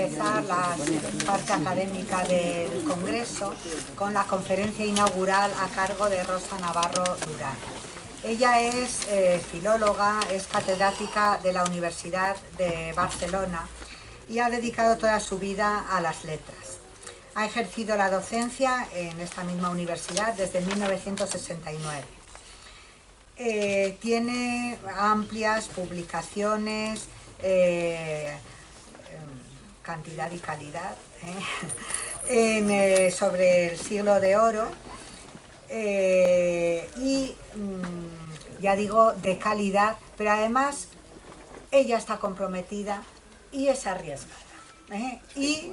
empezar la parte académica del Congreso con la conferencia inaugural a cargo de Rosa Navarro Durán. Ella es filóloga, es catedrática de la Universidad de Barcelona y ha dedicado toda su vida a las letras. Ha ejercido la docencia en esta misma universidad desde 1969. Tiene amplias publicaciones, cantidad y calidad, sobre el Siglo de Oro, y ya digo, de calidad, pero además ella está comprometida y es arriesgada. Y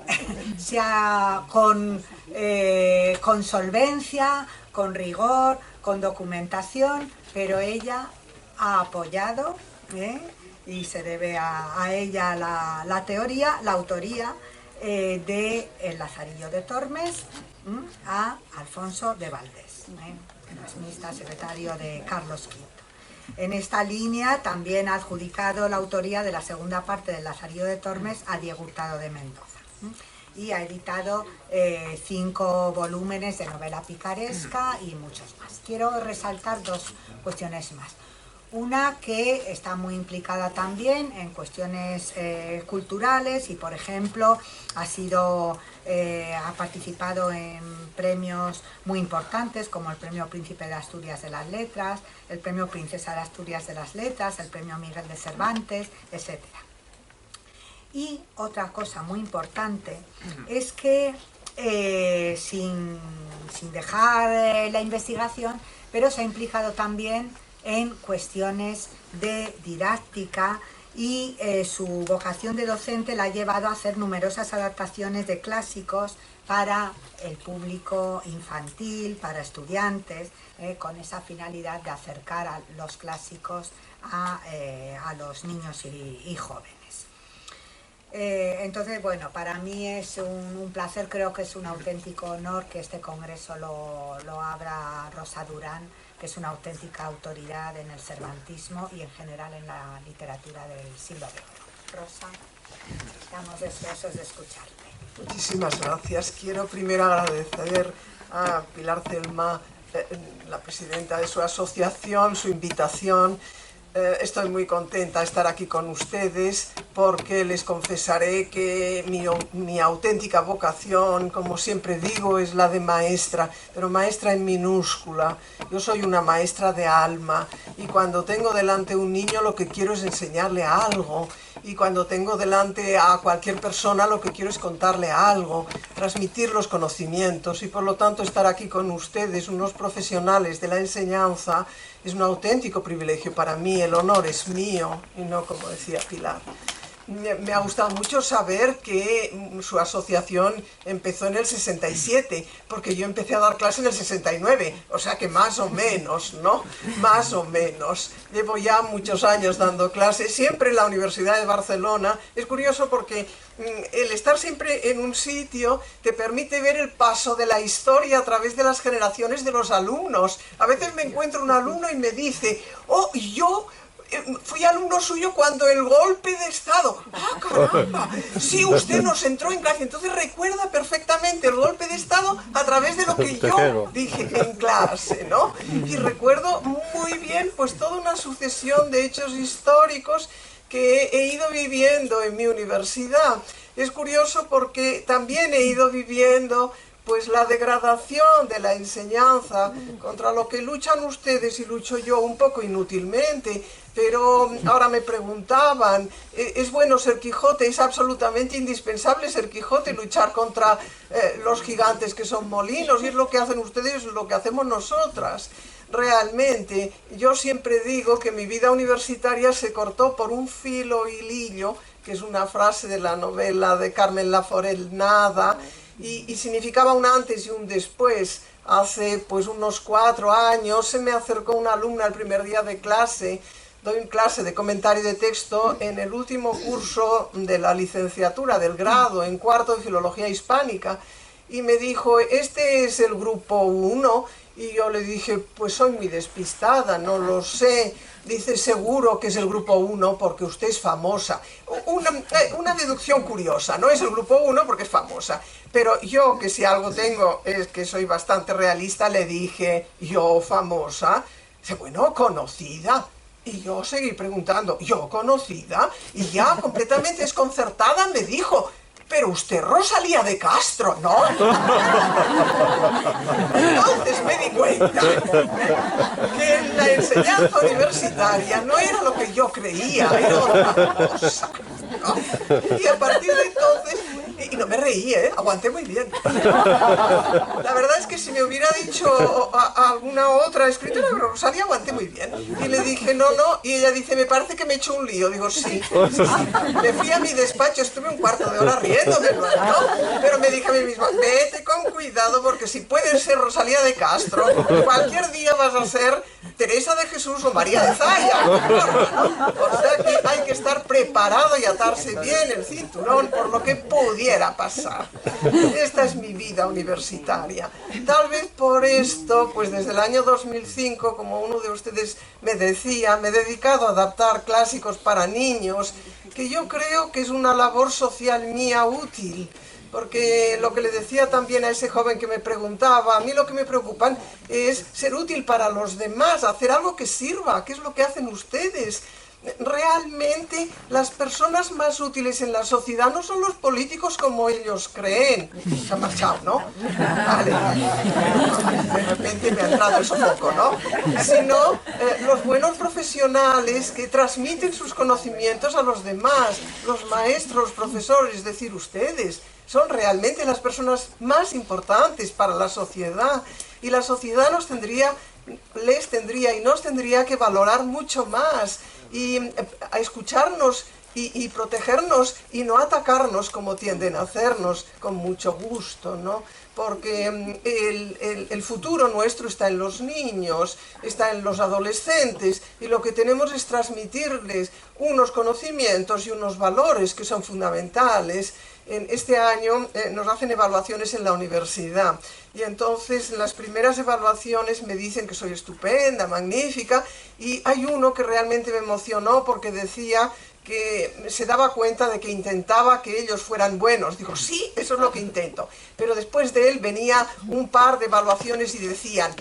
con solvencia, con rigor, con documentación, pero ella ha apoyado, y se debe a ella la teoría, la autoría de El Lazarillo de Tormes a Alfonso de Valdés, transmista secretario de Carlos V. En esta línea también ha adjudicado la autoría de la segunda parte del Lazarillo de Tormes a Diego Hurtado de Mendoza. Y ha editado 5 volúmenes de novela picaresca y muchos más. Quiero resaltar 2 cuestiones más. Una que está muy implicada también en cuestiones culturales y, por ejemplo, ha participado en premios muy importantes como el Premio Príncipe de Asturias de las Letras, el Premio Princesa de Asturias de las Letras, el Premio Miguel de Cervantes, etc. Y otra cosa muy importante es que, sin dejar la investigación, pero se ha implicado también en cuestiones de didáctica y su vocación de docente la ha llevado a hacer numerosas adaptaciones de clásicos para el público infantil, para estudiantes, con esa finalidad de acercar a los clásicos a los niños y jóvenes. Entonces, bueno, para mí es un placer, creo que es un auténtico honor que este congreso lo abra Rosa Durán, que es una auténtica autoridad en el cervantismo y en general en la literatura del Siglo de Oro. Rosa, estamos deseosos de escucharte. Muchísimas gracias. Quiero primero agradecer a Pilar Celma, la presidenta de su asociación, su invitación. Estoy muy contenta de estar aquí con ustedes porque les confesaré que mi auténtica vocación, como siempre digo, es la de maestra, pero maestra en minúscula. Yo soy una maestra de alma y cuando tengo delante un niño lo que quiero es enseñarle algo, y cuando tengo delante a cualquier persona lo que quiero es contarle algo, transmitir los conocimientos, y por lo tanto estar aquí con ustedes, unos profesionales de la enseñanza, es un auténtico privilegio para mí. El honor es mío y no como decía Pilar. Me ha gustado mucho saber que su asociación empezó en el 67, porque yo empecé a dar clase en el 69, o sea que más o menos, ¿no? Más o menos. Llevo ya muchos años dando clases, siempre en la Universidad de Barcelona. Es curioso porque el estar siempre en un sitio te permite ver el paso de la historia a través de las generaciones de los alumnos. A veces me encuentro un alumno y me dice, oh, yo fui alumno suyo cuando el golpe de Estado. ¡Ah, caramba! Sí, usted nos entró en clase. Entonces recuerda perfectamente el golpe de Estado a través de lo que yo dije en clase, ¿no? Y recuerdo muy bien pues toda una sucesión de hechos históricos que he ido viviendo en mi universidad. Es curioso porque también he ido viviendo pues la degradación de la enseñanza, contra lo que luchan ustedes y lucho yo un poco inútilmente. Pero ahora me preguntaban, ¿es bueno ser Quijote? Es absolutamente indispensable ser Quijote, luchar contra los gigantes que son molinos, y es lo que hacen ustedes, es lo que hacemos nosotras. Realmente, yo siempre digo que mi vida universitaria se cortó por un filo hilillo, que es una frase de la novela de Carmen Laforel, Nada, y significaba un antes y un después. Hace pues unos 4 años se me acercó una alumna el primer día de clase. Doy clase de comentario de texto en el último curso de la licenciatura del grado, en cuarto de Filología Hispánica, y me dijo, ¿este es el grupo 1? Y yo le dije, pues soy muy despistada, no lo sé. Dice, seguro que es el grupo 1 porque usted es famosa. Una deducción curiosa, no es el grupo 1 porque es famosa. Pero yo, que si algo tengo es que soy bastante realista, le dije, yo famosa. Dice, bueno, conocida. Y yo seguí preguntando, ¿yo conocida? Y ya completamente desconcertada me dijo, pero usted Rosalía de Castro, ¿no? Entonces me di cuenta que la enseñanza universitaria no era lo que yo creía, era otra cosa, ¿no? Y a partir de entonces, y no me reí, aguanté muy bien. La verdad es que si me hubiera dicho a alguna otra escritora, Rosalía, aguanté muy bien. Y le dije, no, y ella dice, me parece que me he hecho un lío. Digo, sí. Me fui a mi despacho, estuve un cuarto de hora riéndome, ¿no? Pero me dije a mí misma, vete con cuidado porque si puedes ser Rosalía de Castro, cualquier día vas a ser Teresa de Jesús o María de Zaya. ¿No? O sea que hay que estar preparado y atarse bien el cinturón por lo que pudiera pasar. Esta es mi vida universitaria. Tal vez por esto, pues desde el año 2005, como uno de ustedes me decía, me he dedicado a adaptar clásicos para niños, que yo creo que es una labor social mía útil. Porque lo que le decía también a ese joven que me preguntaba, a mí lo que me preocupan es ser útil para los demás, hacer algo que sirva, ¿qué es lo que hacen ustedes? Realmente las personas más útiles en la sociedad no son los políticos como ellos creen. Se ha marchado, ¿no? Vale. De repente me ha entrado el sofoco, ¿no? Sino los buenos profesionales que transmiten sus conocimientos a los demás, los maestros, profesores, es decir, ustedes. Son realmente las personas más importantes para la sociedad. Y la sociedad les tendría y nos tendría que valorar mucho más y a escucharnos y protegernos y no atacarnos como tienden a hacernos con mucho gusto, ¿no? Porque el futuro nuestro está en los niños, está en los adolescentes y lo que tenemos es transmitirles unos conocimientos y unos valores que son fundamentales. Este año nos hacen evaluaciones en la universidad y entonces en las primeras evaluaciones me dicen que soy estupenda, magnífica, y hay uno que realmente me emocionó porque decía que se daba cuenta de que intentaba que ellos fueran buenos. Digo, sí, eso es lo que intento. Pero después de él venía un par de evaluaciones y decían,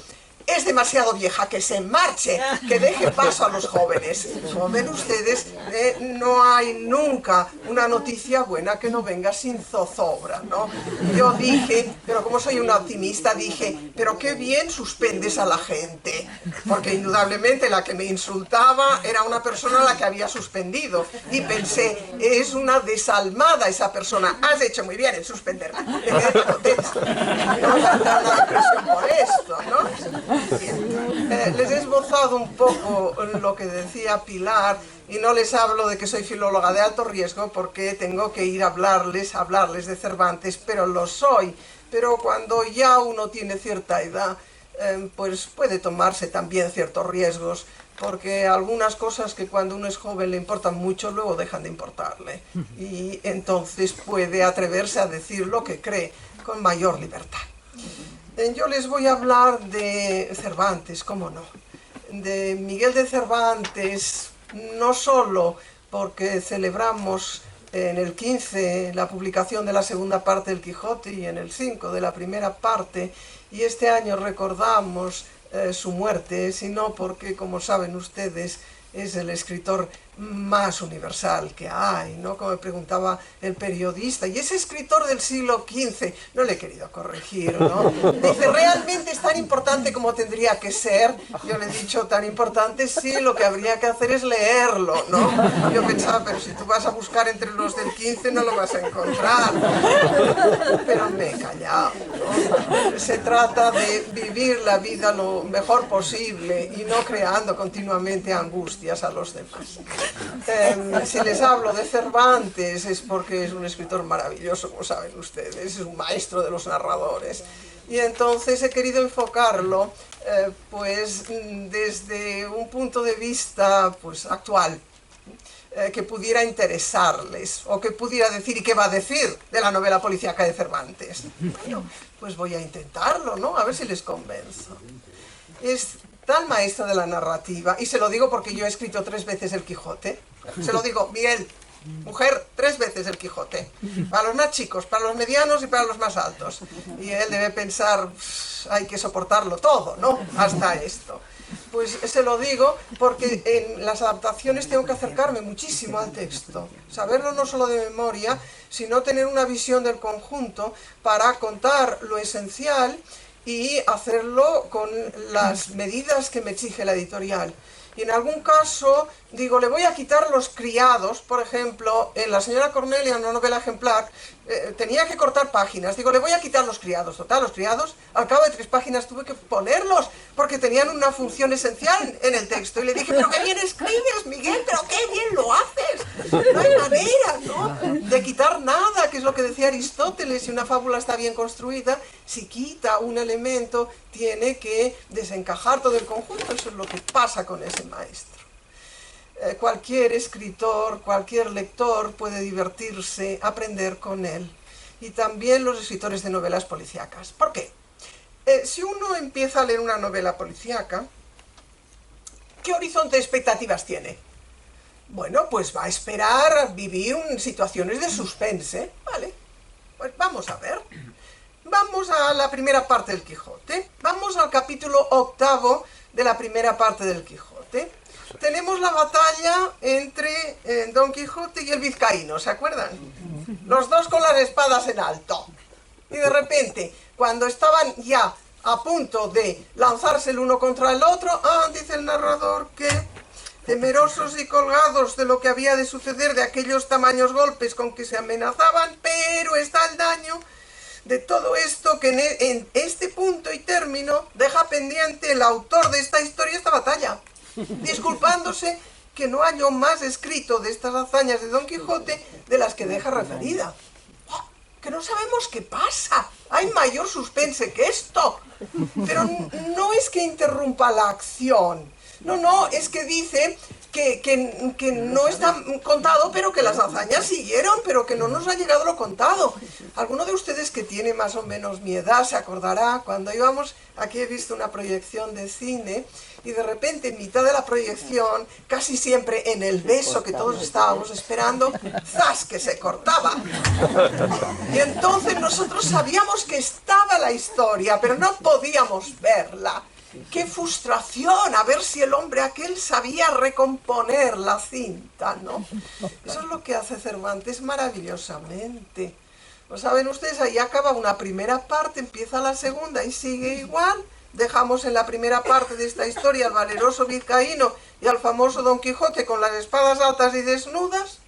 es demasiado vieja, que se marche, que deje paso a los jóvenes. Como ven ustedes, no hay nunca una noticia buena que no venga sin zozobra, ¿no? Yo dije, pero como soy una optimista, dije, pero qué bien suspendes a la gente, porque indudablemente la que me insultaba era una persona a la que había suspendido, y pensé, es una desalmada esa persona, has hecho muy bien en suspenderla, no falta una depresión por esto, ¿no? Les he esbozado un poco lo que decía Pilar y no les hablo de que soy filóloga de alto riesgo porque tengo que ir a hablarles de Cervantes, pero lo soy. Pero cuando ya uno tiene cierta edad, pues puede tomarse también ciertos riesgos, porque algunas cosas que cuando uno es joven le importan mucho, luego dejan de importarle. Y entonces puede atreverse a decir lo que cree con mayor libertad. Yo les voy a hablar de Cervantes, cómo no, de Miguel de Cervantes, no solo porque celebramos en el 15 la publicación de la segunda parte del Quijote y en el 5 de la primera parte, y este año recordamos su muerte, sino porque, como saben ustedes, es el escritor más universal que hay, ¿no? Como me preguntaba el periodista, y ese escritor del siglo XV, no le he querido corregir, ¿no? Dice, ¿realmente es tan importante como tendría que ser? Yo le he dicho, tan importante sí, lo que habría que hacer es leerlo, ¿no? Yo pensaba, pero si tú vas a buscar entre los del XV no lo vas a encontrar. Pero me he callado, ¿no? Se trata de vivir la vida lo mejor posible y no creando continuamente angustias a los demás. Si les hablo de Cervantes es porque es un escritor maravilloso, como saben ustedes, es un maestro de los narradores. Y entonces he querido enfocarlo pues desde un punto de vista pues actual, que pudiera interesarles, o que pudiera decir, ¿y qué va a decir de la novela policíaca de Cervantes? Bueno, pues voy a intentarlo, ¿no? A ver si les convenzo. Es tal maestro de la narrativa, y se lo digo porque yo he escrito 3 veces el Quijote, se lo digo, Miguel, mujer, 3 veces el Quijote, para los más chicos, para los medianos y para los más altos, y él debe pensar, hay que soportarlo todo, ¿no? Hasta esto. Pues se lo digo porque en las adaptaciones tengo que acercarme muchísimo al texto, saberlo no solo de memoria, sino tener una visión del conjunto para contar lo esencial y hacerlo con las medidas que me exige la editorial. Y en algún caso, digo, le voy a quitar los criados, por ejemplo, en La señora Cornelia, en una novela ejemplar, tenía que cortar páginas, digo, le voy a quitar los criados. Total, los criados, al cabo de 3 páginas tuve que ponerlos, porque tenían una función esencial en el texto. Y le dije, pero qué bien escribes, Miguel, pero qué bien lo haces. No hay manera, ¿no?, de quitar nada, que es lo que decía Aristóteles, si una fábula está bien construida, si quita un elemento, tiene que desencajar todo el conjunto. Eso es lo que pasa con ese maestro. Cualquier escritor, cualquier lector puede divertirse, aprender con él. Y también los escritores de novelas policíacas. ¿Por qué? Si uno empieza a leer una novela policíaca, ¿qué horizonte de expectativas tiene? Bueno, pues va a esperar vivir situaciones de suspense, ¿vale? Pues vamos a ver. Vamos a la primera parte del Quijote. Vamos al capítulo 8 de la primera parte del Quijote. Tenemos la batalla entre Don Quijote y el vizcaíno, ¿se acuerdan? Los dos con las espadas en alto. Y de repente, cuando estaban ya a punto de lanzarse el uno contra el otro, dice el narrador que, temerosos y colgados de lo que había de suceder, de aquellos tamaños golpes con que se amenazaban, pero está el daño de todo esto que en este punto y término deja pendiente el autor de esta historia, esta batalla, disculpándose que no halló más escrito de estas hazañas de Don Quijote de las que deja referida. Que no sabemos qué pasa, hay mayor suspense que esto, pero no es que interrumpa la acción, no, es que dice que no está contado, pero que las hazañas siguieron, pero que no nos ha llegado lo contado. Alguno de ustedes que tiene más o menos mi edad se acordará, cuando íbamos, aquí he visto una proyección de cine, y de repente en mitad de la proyección, casi siempre en el beso que todos estábamos esperando, ¡zas!, que se cortaba. Y entonces nosotros sabíamos que estaba la historia, pero no podíamos verla. ¡Qué frustración! A ver si el hombre aquel sabía recomponer la cinta, ¿no? Eso es lo que hace Cervantes maravillosamente. ¿Lo saben ustedes? Ahí acaba una primera parte, empieza la segunda y sigue igual. Dejamos en la primera parte de esta historia al valeroso vizcaíno y al famoso Don Quijote con las espadas altas y desnudas.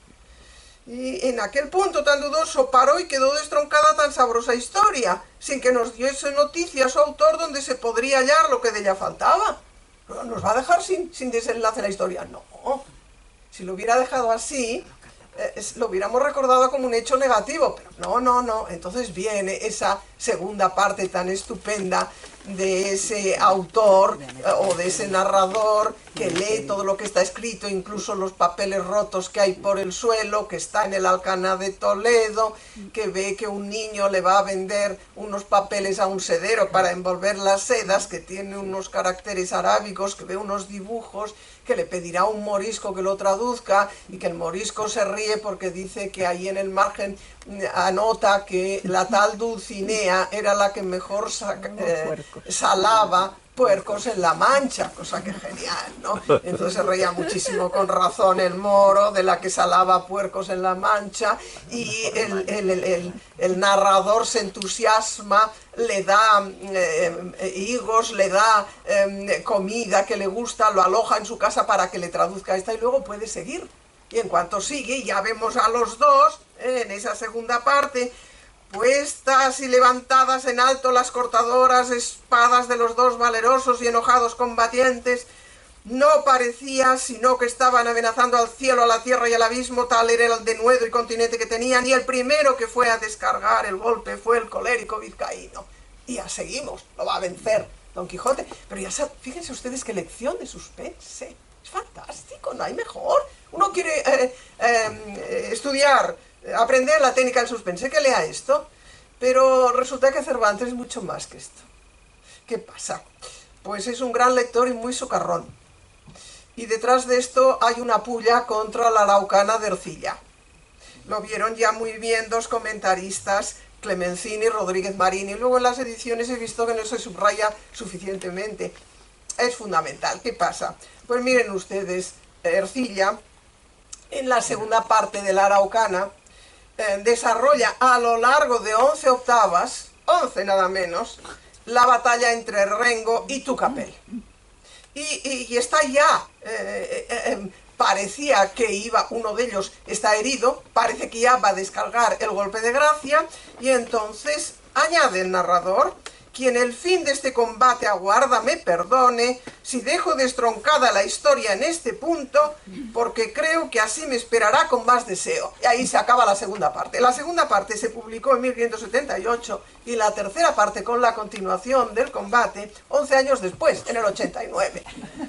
Y en aquel punto tan dudoso paró y quedó destroncada tan sabrosa historia, sin que nos diese noticia su autor donde se podría hallar lo que de ella faltaba. ¿Nos va a dejar sin desenlace la historia? No. Si lo hubiera dejado así, lo hubiéramos recordado como un hecho negativo, pero no. Entonces viene esa segunda parte tan estupenda de ese autor o de ese narrador que lee todo lo que está escrito, incluso los papeles rotos que hay por el suelo, que está en el Alcaná de Toledo, que ve que un niño le va a vender unos papeles a un sedero para envolver las sedas, que tiene unos caracteres arábigos, que ve unos dibujos, que le pedirá a un morisco que lo traduzca, y que el morisco se ríe porque dice que ahí en el margen anota que la tal Dulcinea era la que mejor salaba puercos en la Mancha, cosa que genial, ¿no? Entonces se reía muchísimo, con razón, el moro de la que salaba puercos en la Mancha, y el narrador se entusiasma, le da higos, le da comida que le gusta, lo aloja en su casa para que le traduzca esta, y luego puede seguir. Y en cuanto sigue, ya vemos a los dos, en esa segunda parte, puestas y levantadas en alto las cortadoras espadas de los dos valerosos y enojados combatientes. No parecía sino que estaban amenazando al cielo, a la tierra y al abismo, tal era el denuedo y continente que tenían, y el primero que fue a descargar el golpe fue el colérico vizcaíno. Y ya seguimos, lo va a vencer Don Quijote. Pero ya saben, fíjense ustedes qué lección de suspense. Es fantástico, no hay mejor. Uno quiere estudiar, aprender la técnica del suspense, que lea esto, pero resulta que Cervantes es mucho más que esto. ¿Qué pasa? pues es un gran lector y muy socarrón. Y detrás de esto hay una pulla contra la araucana de Ercilla. Lo vieron ya muy bien dos comentaristas, Clemencini y Rodríguez Marín, y luego en las ediciones he visto que no se subraya suficientemente. Es fundamental. ¿Qué pasa? Pues miren ustedes, Ercilla, en la segunda parte de la araucana, desarrolla a lo largo de 11 octavas, 11 nada menos, la batalla entre Rengo y Tucapel. Y está ya, parecía que iba, uno de ellos está herido, parece que ya va a descargar el golpe de gracia, y entonces añade el narrador: quien el fin de este combate aguarda me perdone si dejo destroncada la historia en este punto, porque creo que así me esperará con más deseo. Y ahí se acaba la segunda parte. La segunda parte se publicó en 1578 y la tercera parte, con la continuación del combate, 11 años después, en el 89.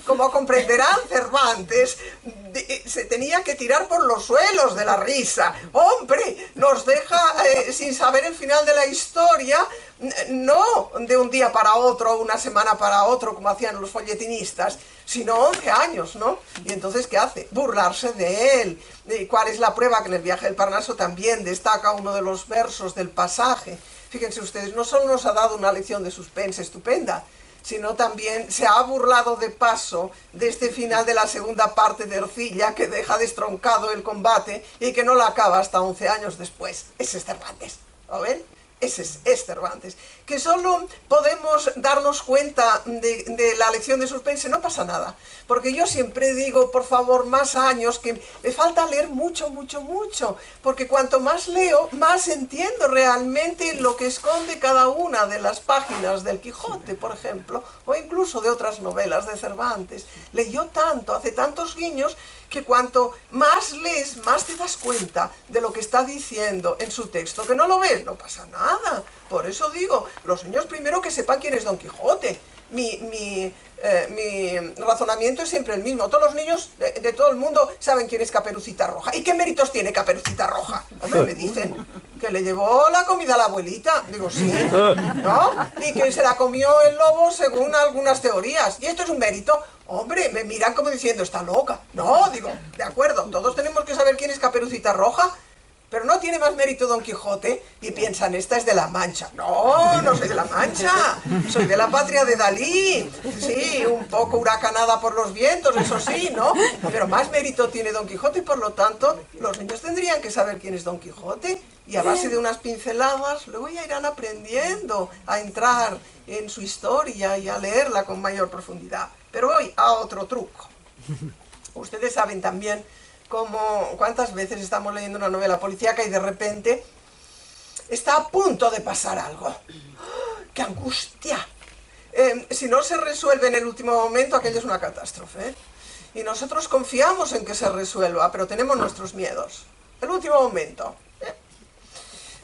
Como comprenderán, Cervantes se tenía que tirar por los suelos de la risa. ¡Hombre! Nos deja sin saber el final de la historia, no de un día para otro, una semana para otro, como hacían los folletinistas, sino 11 años, ¿no? Y entonces, ¿qué hace? Burlarse de él. ¿Y cuál es la prueba? Que en el viaje del Parnaso también destaca uno de los versos del pasaje. Fíjense ustedes, no solo nos ha dado una lección de suspense estupenda, sino también se ha burlado de paso de este final de la segunda parte de Ercilla, que deja destroncado el combate y que no la acaba hasta 11 años después. Ese es Cervantes, ¿lo ven? Ese es Cervantes. Que solo podemos darnos cuenta de la lección de suspense, no pasa nada. Porque yo siempre digo, por favor, más años, que me falta leer mucho, mucho, mucho. Porque cuanto más leo, más entiendo realmente lo que esconde cada una de las páginas del Quijote, por ejemplo, o incluso de otras novelas de Cervantes. Leyó tanto, hace tantos guiños, que cuanto más lees, más te das cuenta de lo que está diciendo en su texto. Que no lo ves, no pasa nada. Por eso digo, los niños primero que sepan quién es Don Quijote. Mi razonamiento es siempre el mismo. Todos los niños de todo el mundo saben quién es Caperucita Roja. ¿Y qué méritos tiene Caperucita Roja? Hombre, me dicen que le llevó la comida a la abuelita. Digo, sí, ¿no? Y que se la comió el lobo según algunas teorías. ¿Y esto es un mérito? Hombre, me miran como diciendo, está loca. No, digo, de acuerdo, todos tenemos que saber quién es Caperucita Roja, pero no tiene más mérito Don Quijote. Y piensan, esta es de La Mancha. No, no soy de La Mancha, soy de la patria de Dalí. Sí, un poco huracanada por los vientos, eso sí, ¿no? Pero más mérito tiene Don Quijote y por lo tanto los niños tendrían que saber quién es Don Quijote, y a base de unas pinceladas luego ya irán aprendiendo a entrar en su historia y a leerla con mayor profundidad. Pero voy a otro truco. Ustedes saben también cuántas veces estamos leyendo una novela policíaca y de repente está a punto de pasar algo. ¡Oh, ¡qué angustia! Si no se resuelve en el último momento, aquello es una catástrofe, ¿eh? Y nosotros confiamos en que se resuelva, pero tenemos nuestros miedos. El último momento.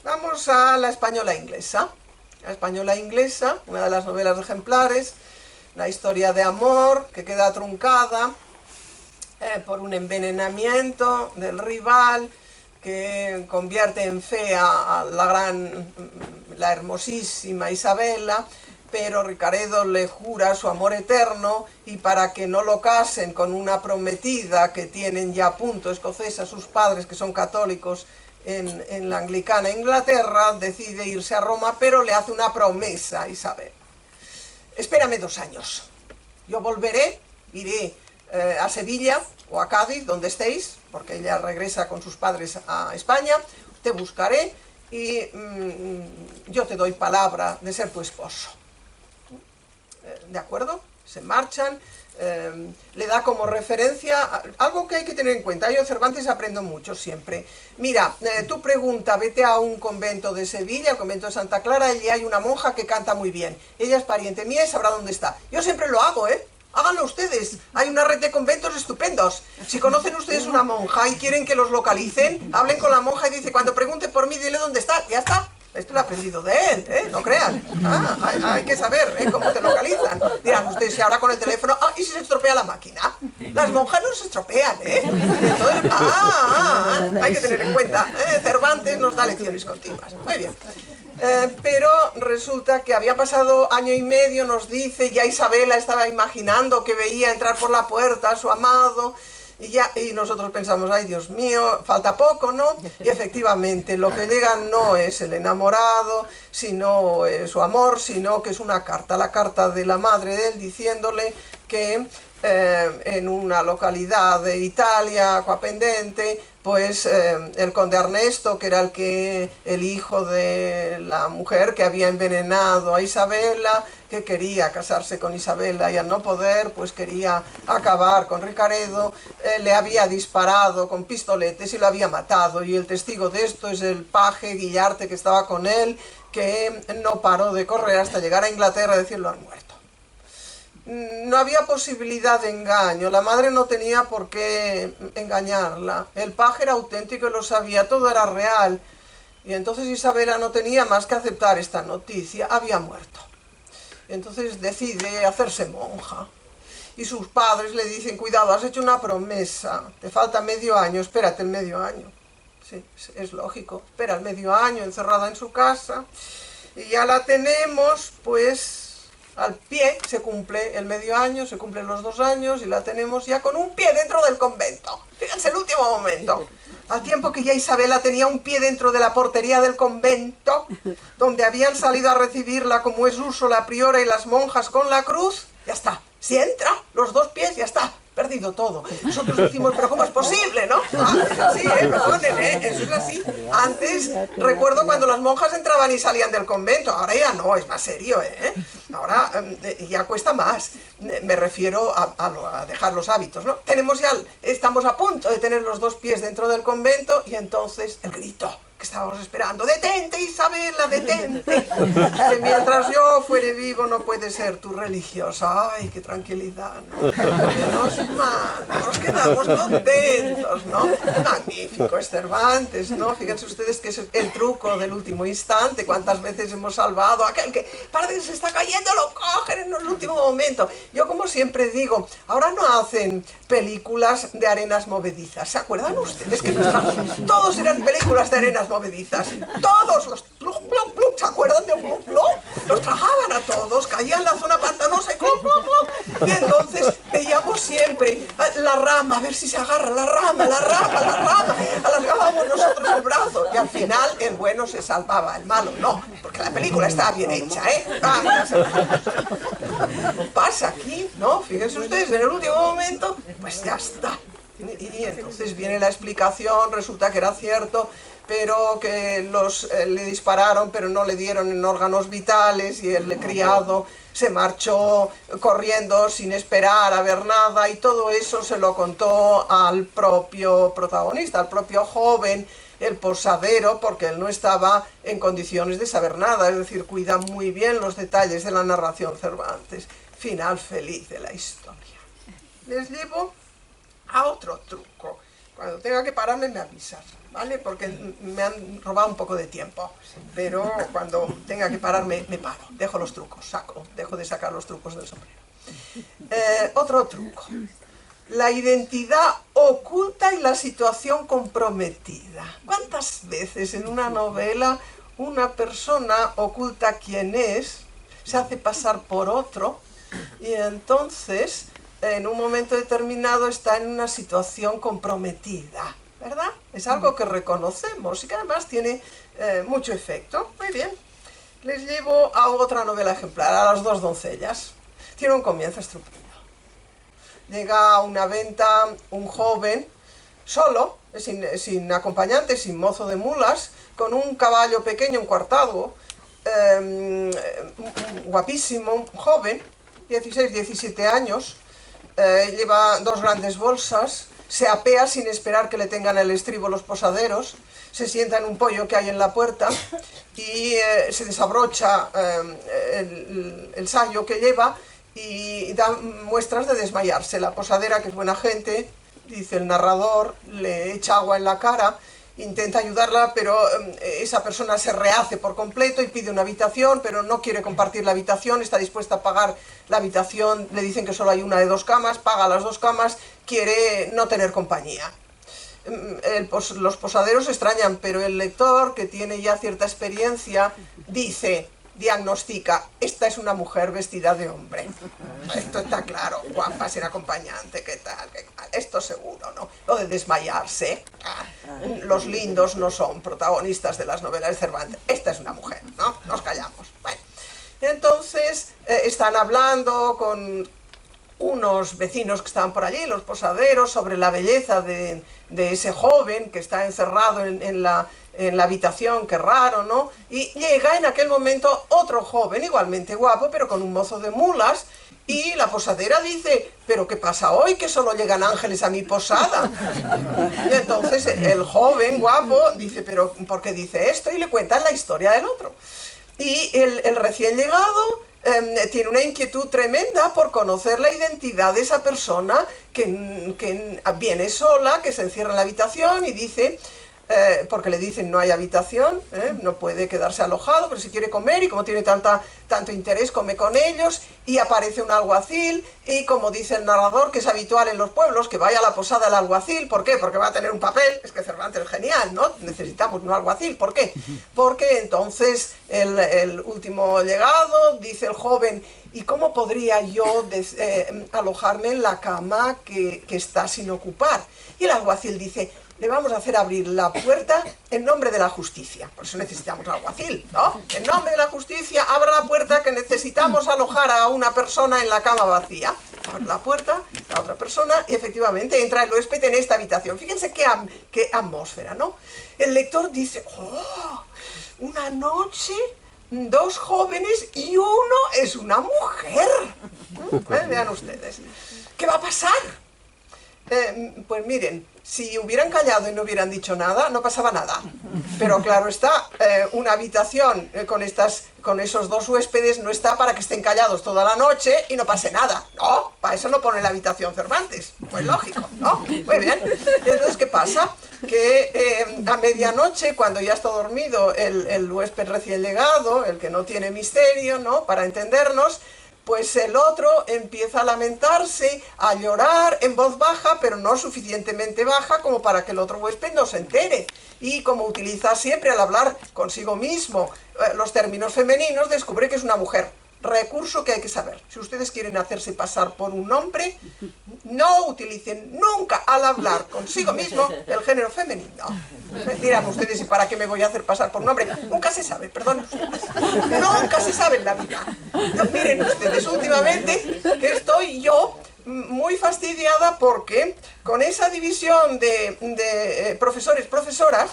Vamos a La Española Inglesa. La Española Inglesa, una de las novelas ejemplares, la historia de amor que queda truncada por un envenenamiento del rival que convierte en fea a la hermosísima Isabela, pero Ricaredo le jura su amor eterno, y para que no lo casen con una prometida que tienen ya a punto escocesa sus padres, que son católicos en la anglicana Inglaterra, decide irse a Roma, pero le hace una promesa a Isabel. Espérame 2 años, yo volveré, iré a Sevilla o a Cádiz, donde estéis, porque ella regresa con sus padres a España, te buscaré y yo te doy palabra de ser tu esposo. ¿De acuerdo? Se marchan, le da como referencia algo que hay que tener en cuenta. Yo de Cervantes aprendo mucho siempre. Mira, tú pregunta, vete a un convento de Sevilla, el convento de Santa Clara, allí hay una monja que canta muy bien. Ella es pariente mía y sabrá dónde está. Yo siempre lo hago, ¿eh? Háganlo ustedes, hay una red de conventos estupendos. Si conocen ustedes una monja y quieren que los localicen, hablen con la monja y dice, cuando pregunte por mí, dile dónde está, ya está. Esto lo he aprendido de él, ¿eh? No crean. Hay que saber, ¿eh? Cómo te localizan. Dirán ustedes, si ahora con el teléfono, ¿y si se estropea la máquina? Las monjas no se estropean, ¿eh? Entonces, hay que tener en cuenta, Cervantes nos da lecciones continuas. Muy bien. Pero resulta que había pasado año y medio, nos dice, ya Isabela estaba imaginando que veía entrar por la puerta a su amado, y nosotros pensamos, ay Dios mío, falta poco, ¿no? Y efectivamente, lo que llega no es el enamorado, sino su amor, sino que es una carta, la carta de la madre de él diciéndole que en una localidad de Italia, Acquapendente, pues el conde Ernesto, que era el hijo de la mujer que había envenenado a Isabela, que quería casarse con Isabela y al no poder, pues quería acabar con Ricaredo, le había disparado con pistoletes y lo había matado. Y el testigo de esto es el paje Guillarte que estaba con él, que no paró de correr hasta llegar a Inglaterra a decir: lo han muerto. No había posibilidad de engaño, la madre no tenía por qué engañarla, el paje era auténtico y lo sabía, todo era real. Y entonces Isabela no tenía más que aceptar esta noticia, había muerto. Entonces decide hacerse monja. Y sus padres le dicen: cuidado, has hecho una promesa, te falta medio año, espérate el medio año. Sí, es lógico, espera el medio año encerrada en su casa. Y ya la tenemos, pues al pie, se cumple el medio año, se cumplen los 2 años y la tenemos ya con un pie dentro del convento. Fíjense el último momento. Al tiempo que ya Isabela tenía un pie dentro de la portería del convento, donde habían salido a recibirla, como es uso, la priora y las monjas con la cruz, ya está. Si entra, los 2 pies, ya está. Perdido todo. Nosotros decimos: pero ¿cómo es posible, no? Sí, perdonen, eso es así. Antes, recuerdo cuando las monjas entraban y salían del convento, ahora ya no, es más serio, ahora ya cuesta más. Me refiero a dejar los hábitos, ¿no? Estamos a punto de tener los 2 pies dentro del convento y entonces el grito que estábamos esperando: detente, Isabela, detente, que mientras yo fuere vivo no puede ser tu religiosa. Ay, qué tranquilidad, ¿no? Menos mal, nos quedamos contentos, ¿no? Magnífico, es Cervantes, ¿no? Fíjense ustedes que es el truco del último instante. Cuántas veces hemos salvado a aquel que parece que se está cayendo, lo cogen en el último momento. Yo, como siempre digo, ahora no hacen películas de arenas movedizas, ¿se acuerdan ustedes que todos eran películas de arenas movedizas? Todos los plum, plum, plum, ¿se acuerdan de plum, plum? Los trajaban a todos, caían en la zona pantanosa y plum, plum, plum. Y entonces veíamos siempre la rama, a ver si se agarra la rama, alargábamos nosotros el brazo y al final el bueno se salvaba, el malo no, porque la película estaba bien hecha, pasa aquí, ¿no? Fíjense ustedes, en el último momento, pues ya está. Y entonces viene la explicación, resulta que era cierto, pero que le dispararon, pero no le dieron en órganos vitales, y el criado se marchó corriendo sin esperar a ver nada, y todo eso se lo contó al propio protagonista, al propio joven, el posadero, porque él no estaba en condiciones de saber nada, es decir, cuida muy bien los detalles de la narración Cervantes. Final feliz de la historia. Les llevo a otro truco. Cuando tenga que pararme me avisas, ¿vale? Porque me han robado un poco de tiempo, pero cuando tenga que pararme me paro, dejo los trucos, dejo de sacar los trucos del sombrero. Otro truco: la identidad oculta y la situación comprometida. ¿Cuántas veces en una novela una persona oculta quién es, se hace pasar por otro, y entonces en un momento determinado está en una situación comprometida, ¿verdad? Es algo que reconocemos y que además tiene mucho efecto. Muy bien, les llevo a otra novela ejemplar, a Las 2 doncellas. Tiene un comienzo estupendo. Llega a una venta un joven, solo, sin acompañante, sin mozo de mulas, con un caballo pequeño, un cuartado, guapísimo, joven, 16, 17 años, lleva 2 grandes bolsas, se apea sin esperar que le tengan el estribo los posaderos, se sienta en un poyo que hay en la puerta y se desabrocha el sayo que lleva y da muestras de desmayarse. La posadera, que es buena gente, dice el narrador, le echa agua en la cara, intenta ayudarla, pero esa persona se rehace por completo y pide una habitación, pero no quiere compartir la habitación, está dispuesta a pagar la habitación, le dicen que solo hay una de 2 camas, paga las 2 camas, quiere no tener compañía. los posaderos se extrañan, pero el lector, que tiene ya cierta experiencia, diagnostica, esta es una mujer vestida de hombre. Esto está claro, guapa, ser acompañante, qué tal, esto seguro, ¿no? Lo de desmayarse, los lindos no son protagonistas de las novelas de Cervantes, esta es una mujer, ¿no? Nos callamos. Bueno, entonces están hablando con unos vecinos que estaban por allí, los posaderos, sobre la belleza de ese joven que está encerrado en la habitación, qué raro, ¿no? Y llega en aquel momento otro joven, igualmente guapo, pero con un mozo de mulas, y la posadera dice, ¿pero qué pasa hoy, que solo llegan ángeles a mi posada? Y entonces el joven guapo dice, ¿pero por qué dice esto? Y le cuentan la historia del otro. Y el recién llegado tiene una inquietud tremenda por conocer la identidad de esa persona que viene sola, que se encierra en la habitación y dice, porque le dicen no hay habitación, no puede quedarse alojado, pero si quiere comer y como tiene tanto interés come con ellos, y aparece un alguacil y como dice el narrador, que es habitual en los pueblos, que vaya a la posada del alguacil. ¿Por qué? Porque va a tener un papel. Es que Cervantes es genial, ¿no? Necesitamos un alguacil. ¿Por qué? Porque entonces el último llegado, dice el joven, ¿y cómo podría yo alojarme en la cama que está sin ocupar? Y el alguacil dice, le vamos a hacer abrir la puerta en nombre de la justicia. Por eso necesitamos alguacil, ¿no? En nombre de la justicia, abra la puerta, que necesitamos alojar a una persona en la cama vacía. Abre la puerta, la otra persona, y efectivamente entra el huésped en esta habitación. Fíjense qué atmósfera, ¿no? El lector dice, ¡oh! Una noche, dos jóvenes y uno es una mujer. Vean ustedes. ¿Qué va a pasar? Pues miren, si hubieran callado y no hubieran dicho nada, no pasaba nada. Pero claro está, una habitación con esos dos huéspedes no está para que estén callados toda la noche y no pase nada. No, para eso no pone la habitación Cervantes. Pues lógico, ¿no? Muy bien. Entonces, ¿qué pasa? Que a medianoche, cuando ya está dormido el huésped recién llegado, el que no tiene misterio, ¿no? Para entendernos, pues el otro empieza a lamentarse, a llorar en voz baja, pero no suficientemente baja como para que el otro huésped no se entere. Y como utiliza siempre al hablar consigo mismo los términos femeninos, descubre que es una mujer. Recurso que hay que saber. Si ustedes quieren hacerse pasar por un hombre, no utilicen nunca al hablar consigo mismo el género femenino. Dirán ustedes, ¿y para qué me voy a hacer pasar por un hombre? Nunca se sabe, perdón. Nunca se sabe en la vida. No, miren ustedes, últimamente estoy yo muy fastidiada porque con esa división de profesores, profesoras,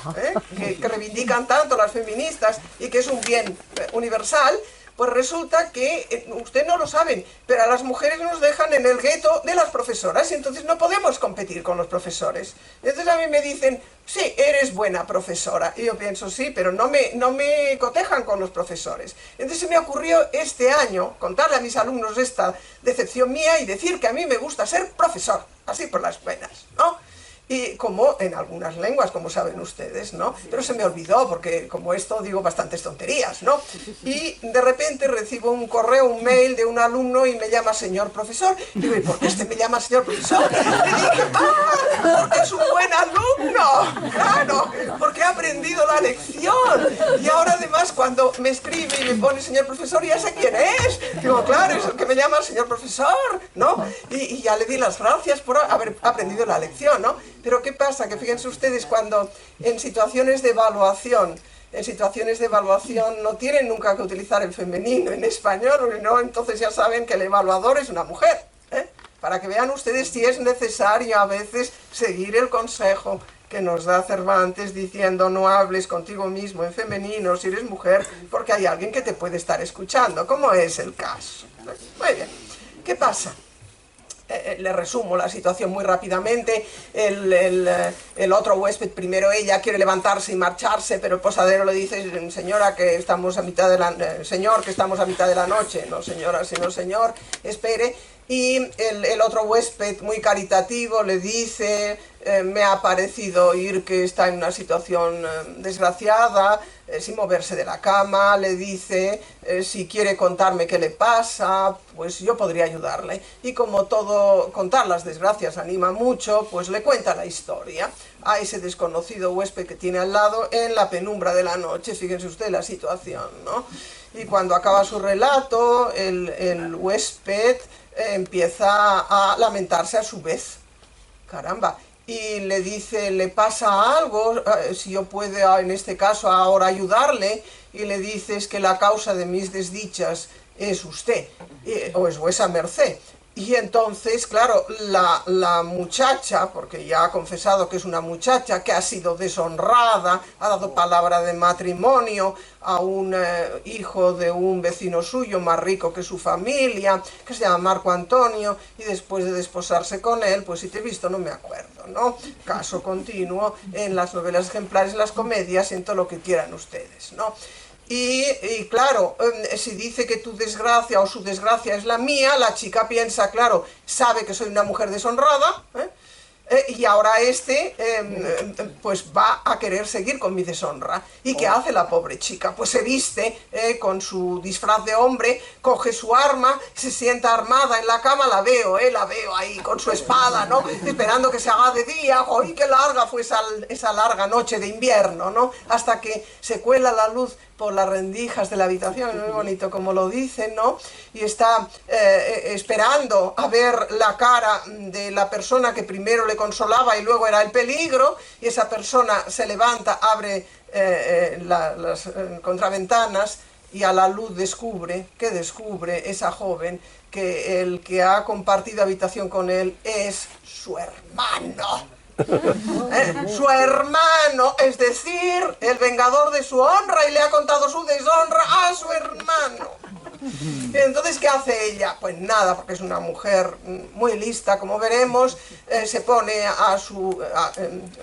que reivindican tanto las feministas y que es un bien universal, pues resulta que, ustedes no lo saben, pero a las mujeres nos dejan en el gueto de las profesoras y entonces no podemos competir con los profesores. Entonces a mí me dicen, sí, eres buena profesora. Y yo pienso, sí, pero no me cotejan con los profesores. Entonces se me ocurrió este año contarle a mis alumnos esta decepción mía y decir que a mí me gusta ser profesor, así por las buenas, ¿no? Y como en algunas lenguas, como saben ustedes, ¿no? Pero se me olvidó, porque como esto digo bastantes tonterías, ¿no? Y de repente recibo un correo, un mail de un alumno y me llama señor profesor. Y digo, ¿y por qué este me llama señor profesor? Y dije, ¡ah! Porque es un buen alumno. Claro, porque ha aprendido la lección. Y ahora además cuando me escribe y me pone señor profesor, ya sé quién es. Digo, claro, es el que me llama señor profesor, ¿no? Y ya le di las gracias por haber aprendido la lección, ¿no? Pero ¿qué pasa? Que fíjense ustedes, cuando en situaciones de evaluación no tienen nunca que utilizar el femenino en español, ¿no? Entonces ya saben que el evaluador es una mujer, para que vean ustedes si es necesario a veces seguir el consejo que nos da Cervantes diciendo no hables contigo mismo en femenino si eres mujer, porque hay alguien que te puede estar escuchando, como es el caso. Muy bien, ¿qué pasa? Le resumo la situación muy rápidamente. El otro huésped, primero ella, quiere levantarse y marcharse, pero el posadero le dice, señora, que estamos a mitad de la... señor, que estamos a mitad de la noche. No, señora, sino señor, espere. Y el otro huésped, muy caritativo, le dice, me ha parecido oír que está en una situación desgraciada, sin moverse de la cama. Le dice, si quiere contarme qué le pasa, pues yo podría ayudarle. Y como todo, contar las desgracias anima mucho, pues le cuenta la historia. a ese desconocido huésped que tiene al lado en la penumbra de la noche. Fíjense usted la situación, ¿no? Y cuando acaba su relato, el huésped empieza a lamentarse a su vez. Caramba. Y le dice, ¿le pasa algo? Si yo puedo, en este caso, ahora ayudarle. Y le dice, es que la causa de mis desdichas es usted, o es vuesa merced. Y entonces, claro, la muchacha, porque ya ha confesado que es una muchacha que ha sido deshonrada, ha dado palabra de matrimonio a un hijo de un vecino suyo más rico que su familia, que se llama Marco Antonio, y después de desposarse con él, pues si te he visto no me acuerdo, ¿no? Caso continuo en las novelas ejemplares, en las comedias, en todo lo que quieran ustedes, ¿no? Y claro, si dice que tu desgracia o su desgracia es la mía, la chica piensa, claro, sabe que soy una mujer deshonrada, y ahora pues va a querer seguir con mi deshonra. ¿Y qué hace la pobre chica? Pues se viste con su disfraz de hombre, coge su arma, se sienta armada en la cama, la veo ahí con su espada, ¿no? Esperando que se haga de día. ¡Ay, qué larga fue esa larga noche de invierno!, ¿no? Hasta que se cuela la luz por las rendijas de la habitación, es muy bonito como lo dicen, ¿no? Y está esperando a ver la cara de la persona que primero le consolaba y luego era el peligro, y esa persona se levanta, abre las contraventanas y a la luz descubre esa joven que el que ha compartido habitación con él es su hermano. Su hermano, es decir, el vengador de su honra, y le ha contado su deshonra a su hermano. Entonces, ¿qué hace ella? Pues nada, porque es una mujer muy lista, como veremos. Se pone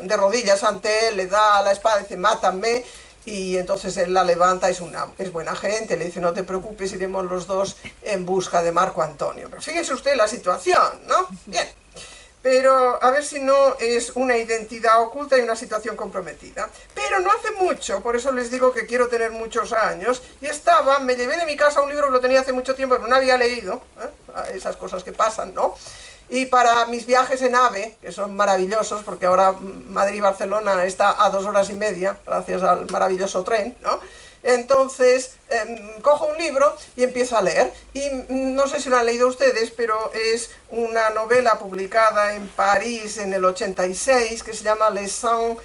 de rodillas ante él, le da la espada y dice, mátame. Y entonces él la levanta, es buena gente, le dice, no te preocupes, iremos los dos en busca de Marco Antonio. Pero fíjese usted la situación, ¿no? Bien. Pero a ver si no es una identidad oculta y una situación comprometida. Pero no hace mucho, por eso les digo que quiero tener muchos años, y me llevé de mi casa un libro que lo tenía hace mucho tiempo, pero no había leído, esas cosas que pasan, ¿no? Y para mis viajes en AVE, que son maravillosos, porque ahora Madrid-Barcelona está a 2 horas y media, gracias al maravilloso tren, ¿no? Entonces cojo un libro y empiezo a leer, y no sé si lo han leído ustedes, pero es una novela publicada en París en el 86 que se llama Les 100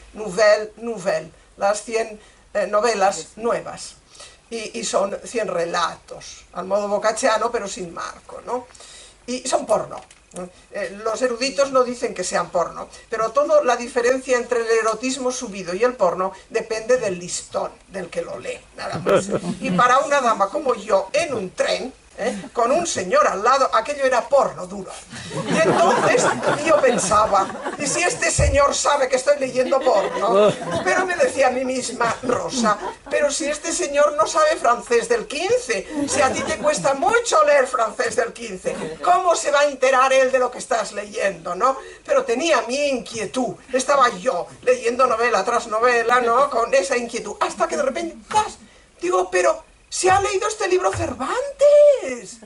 Nouvelles, las 100 novelas nuevas, y son 100 relatos, al modo boccacciano pero sin marco, ¿no? Y son porno. Los eruditos no dicen que sean porno, pero la diferencia entre el erotismo subido y el porno depende del listón del que lo lee, nada más. Y para una dama como yo, en un tren, con un señor al lado, aquello era porno duro. Y entonces yo pensaba, ¿y si este señor sabe que estoy leyendo porno? Pero me decía a mí misma, Rosa, pero si este señor no sabe francés del 15, si a ti te cuesta mucho leer francés del 15, ¿cómo se va a enterar él de lo que estás leyendo, no? Pero tenía mi inquietud, estaba yo leyendo novela tras novela, ¿no? Con esa inquietud, hasta que de repente, ¡cas! Digo, pero ¿se ha leído este libro Cervantes?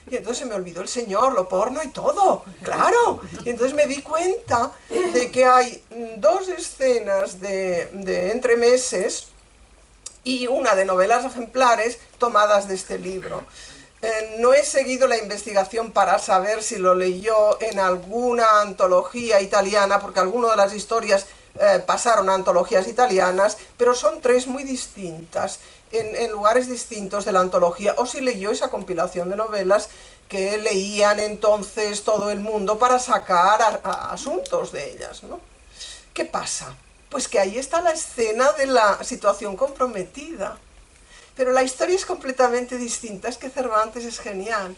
Y entonces se me olvidó el señor, lo porno y todo, claro. Y entonces me di cuenta de que hay 2 escenas de entremeses y una de novelas ejemplares tomadas de este libro. No he seguido la investigación para saber si lo leyó en alguna antología italiana, porque algunas de las historias pasaron a antologías italianas, pero son 3 muy distintas, en lugares distintos de la antología, o si leyó esa compilación de novelas que leían entonces todo el mundo para sacar asuntos de ellas, ¿no? ¿Qué pasa? Pues que ahí está la escena de la situación comprometida. Pero la historia es completamente distinta, es que Cervantes es genial.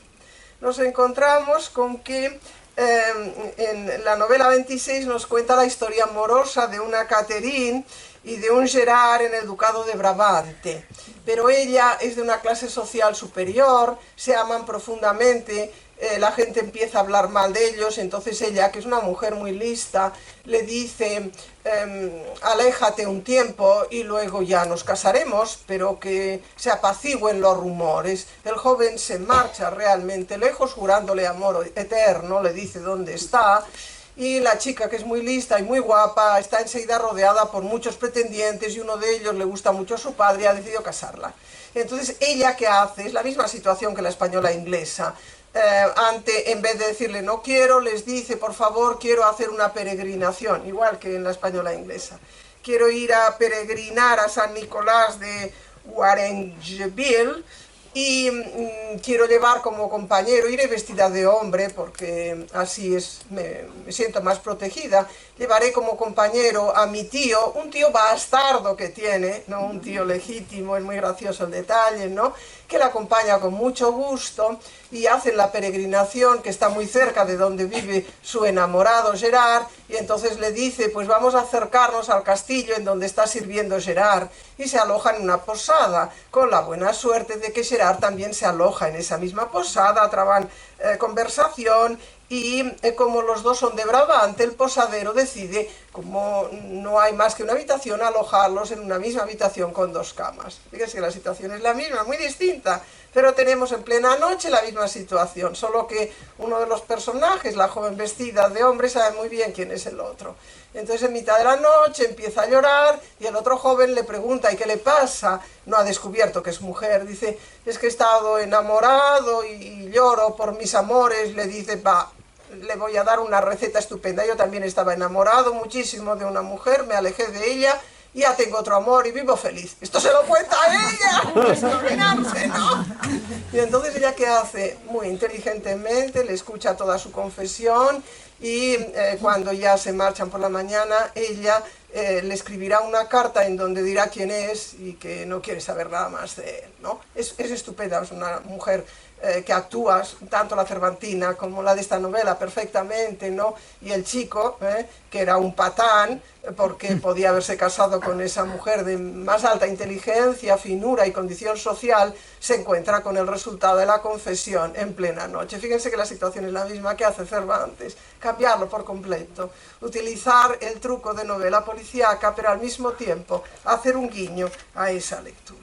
Nos encontramos con que en la novela 26 nos cuenta la historia amorosa de una Catherine y de un Gerard en el ducado de Brabante. Pero ella es de una clase social superior, se aman profundamente, la gente empieza a hablar mal de ellos, entonces ella, que es una mujer muy lista, le dice, aléjate un tiempo y luego ya nos casaremos, pero que se apacigüen los rumores. El joven se marcha realmente lejos, jurándole amor eterno, le dice dónde está, y la chica, que es muy lista y muy guapa, está enseguida rodeada por muchos pretendientes y uno de ellos le gusta mucho a su padre y ha decidido casarla. Entonces, ella, ¿qué hace? Es la misma situación que la española inglesa. En vez de decirle no quiero, les dice por favor quiero hacer una peregrinación, igual que en la española inglesa. Quiero ir a peregrinar a San Nicolás de Warrenville y quiero llevar como compañero, iré vestida de hombre porque así me siento más protegida, llevaré como compañero a mi tío, un tío bastardo que tiene, no un tío legítimo, es muy gracioso el detalle, ¿no? Que la acompaña con mucho gusto y hacen la peregrinación que está muy cerca de donde vive su enamorado Gerard, y entonces le dice pues vamos a acercarnos al castillo en donde está sirviendo Gerard, y se aloja en una posada, con la buena suerte de que Gerard también se aloja en esa misma posada, traban conversación, y como los dos son de Brabante, el posadero decide, como no hay más que una habitación, alojarlos en una misma habitación con 2 camas. Fíjense que la situación es la misma, muy distinta, pero tenemos en plena noche la misma situación, solo que uno de los personajes, la joven vestida de hombre, sabe muy bien quién es el otro. Entonces en mitad de la noche empieza a llorar y el otro joven le pregunta ¿y qué le pasa? No ha descubierto que es mujer, dice es que he estado enamorado y lloro por mis amores, le dice va, le voy a dar una receta estupenda, yo también estaba enamorado muchísimo de una mujer, me alejé de ella, ya tengo otro amor y vivo feliz. Esto se lo cuenta a ella, es imaginarse, ¿no? Y entonces ella, ¿qué hace? Muy inteligentemente le escucha toda su confesión y cuando ya se marchan por la mañana, ella le escribirá una carta en donde dirá quién es y que no quiere saber nada más de él, ¿no? Es estupenda, es una mujer que actúa tanto la Cervantina como la de esta novela perfectamente, ¿no? Y el chico, que era un patán, porque podía haberse casado con esa mujer de más alta inteligencia, finura y condición social, se encuentra con el resultado de la confesión en plena noche. Fíjense que la situación es la misma que hace Cervantes, cambiarlo por completo, utilizar el truco de novela policíaca, pero al mismo tiempo hacer un guiño a esa lectura.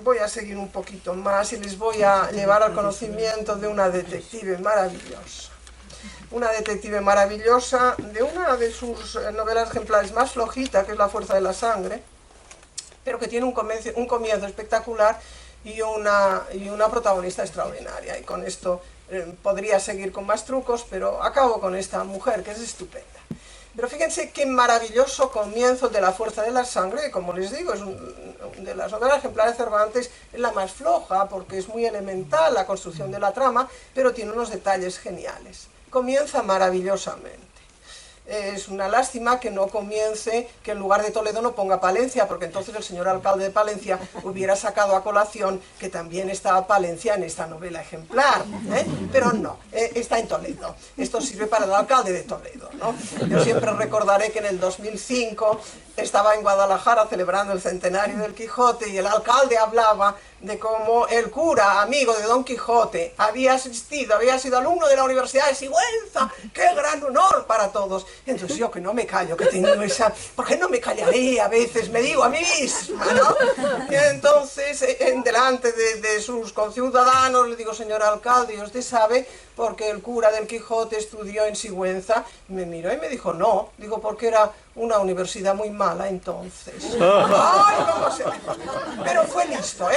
Voy a seguir un poquito más y les voy a llevar al conocimiento de una detective maravillosa. Una detective maravillosa de una de sus novelas ejemplares más flojita, que es La fuerza de la sangre, pero que tiene un comienzo espectacular y una protagonista extraordinaria. Y con esto podría seguir con más trucos, pero acabo con esta mujer que es estupenda. Pero fíjense qué maravilloso comienzo de La fuerza de la sangre, que como les digo, es de las novelas ejemplares de Cervantes, es la más floja, porque es muy elemental la construcción de la trama, pero tiene unos detalles geniales. Comienza maravillosamente. Es una lástima que no comience, que en lugar de Toledo no ponga Palencia, porque entonces el señor alcalde de Palencia hubiera sacado a colación que también estaba Palencia en esta novela ejemplar, pero no, está en Toledo. Esto sirve para el alcalde de Toledo, ¿no? Yo siempre recordaré que en el 2005 estaba en Guadalajara celebrando el centenario del Quijote y el alcalde hablaba de cómo el cura, amigo de Don Quijote, había sido alumno de la Universidad de Sigüenza. ¡Qué gran honor para todos! Entonces yo, que no me callo, que tengo esa... ¿Por qué no me callaré a veces? Me digo a mí misma, ¿no? Y entonces, delante de sus conciudadanos, le digo, señor alcalde, ¿y usted sabe por qué el cura del Quijote estudió en Sigüenza? Me miró y me dijo, no. Digo, porque era una universidad muy mala entonces. ¡Ay, cómo se... Pero fue listo,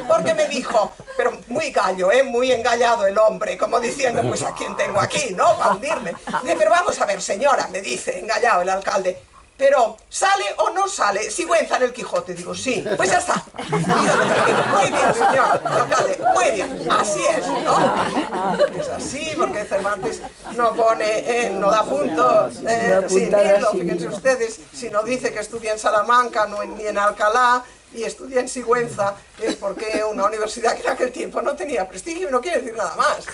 porque me dijo, pero muy gallo, muy engallado el hombre, como diciendo, pues a quién tengo aquí, ¿no? Para hundirme. Dice, pero vamos a ver, señora, me dice, engallado el alcalde, pero ¿sale o no sale Sigüenza en el Quijote? Digo, sí, pues ya está. Muy bien, señor alcalde, muy bien, así es, ¿no? Es así, porque Cervantes no pone, no da puntos sin hilo, fíjense ustedes, si no dice que estudia en Salamanca, ni en Alcalá, y estudia en Sigüenza, es porque una universidad que en aquel tiempo no tenía prestigio, no quiere decir nada más.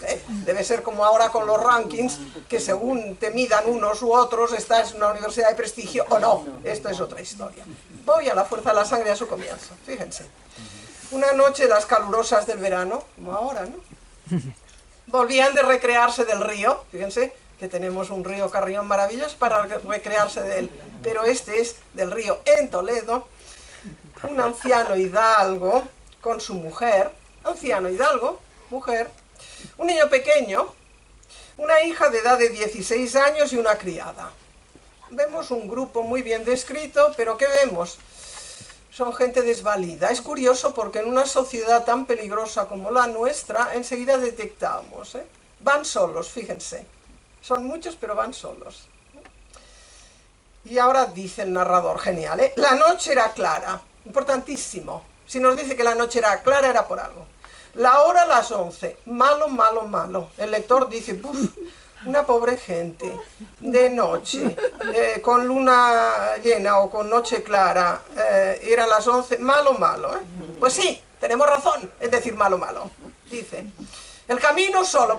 Debe ser como ahora con los rankings, que según te midan unos u otros, estás en una universidad de prestigio o no. Esto es otra historia. Voy a La fuerza de la sangre a su comienzo, fíjense. Una noche, las calurosas del verano, como ahora, ¿no? Volvían de recrearse del río, fíjense, que tenemos un río Carrión maravilloso para recrearse de él, pero este es del río en Toledo. Un anciano hidalgo con su mujer, anciano hidalgo, mujer, un niño pequeño, una hija de edad de 16 años y una criada. Vemos un grupo muy bien descrito, pero ¿qué vemos? Son gente desvalida. Es curioso porque en una sociedad tan peligrosa como la nuestra, enseguida detectamos, van solos, fíjense. Son muchos, pero van solos. Y ahora dice el narrador, genial, la noche era clara, importantísimo. Si nos dice que la noche era clara, era por algo. La hora las 11, malo, malo, malo. El lector dice, ¡puf! Una pobre gente, de noche, con luna llena o con noche clara, eran las 11, malo, malo. Pues sí, tenemos razón, es decir, malo, malo. Dice, el camino solo,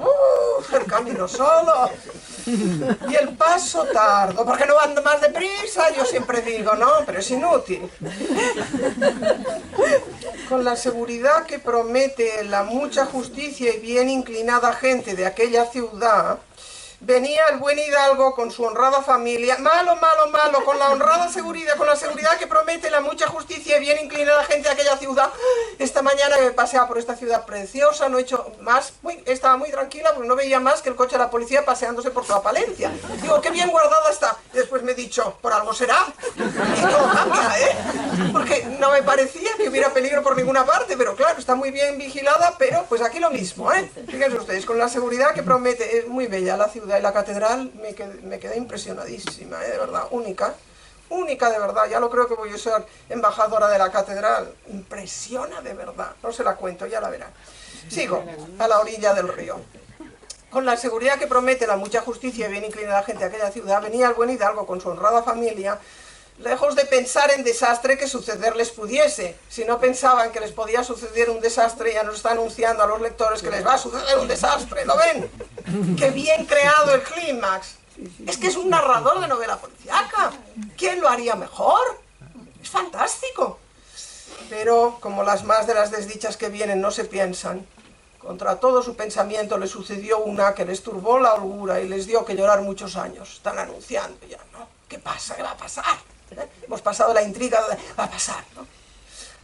el camino solo, y el paso tardo, porque no ando más deprisa, yo siempre digo, no, pero es inútil. Con la seguridad que promete la mucha justicia y bien inclinada gente de aquella ciudad, venía el buen hidalgo con su honrada familia, malo, malo, malo, con la honrada seguridad, con la seguridad que promete la mucha justicia y bien inclinada gente de aquella ciudad. Esta mañana que me paseaba por esta ciudad preciosa, no he hecho más, estaba muy tranquila porque no veía más que el coche de la policía paseándose por toda Palencia. Digo, qué bien guardada está. Y después me he dicho, por algo será. Y todo cambia, porque no me parecía que hubiera peligro por ninguna parte, pero claro, está muy bien vigilada, pero pues aquí lo mismo, Fíjense ustedes, con la seguridad que promete, es muy bella la ciudad. Y la catedral me quedé impresionadísima, de verdad, única de verdad, ya lo creo que voy a ser embajadora de la catedral, impresiona de verdad, no se la cuento, ya la verán. Sigo, a la orilla del río. Con la seguridad que promete la mucha justicia y bien inclinada gente de aquella ciudad, venía el buen hidalgo con su honrada familia, lejos de pensar en desastre que sucederles pudiese. Si no pensaban que les podía suceder un desastre, ya nos está anunciando a los lectores que les va a suceder un desastre, ¿lo ven? ¡Qué bien creado el clímax! Es que es un narrador de novela policíaca. ¿Quién lo haría mejor? Es fantástico. Pero, como las más de las desdichas que vienen no se piensan, contra todo su pensamiento le sucedió una que les turbó la holgura y les dio que llorar muchos años. Están anunciando ya, ¿no? ¿Qué pasa? ¿Qué va a pasar? Hemos pasado la intriga de... va a pasar, ¿no?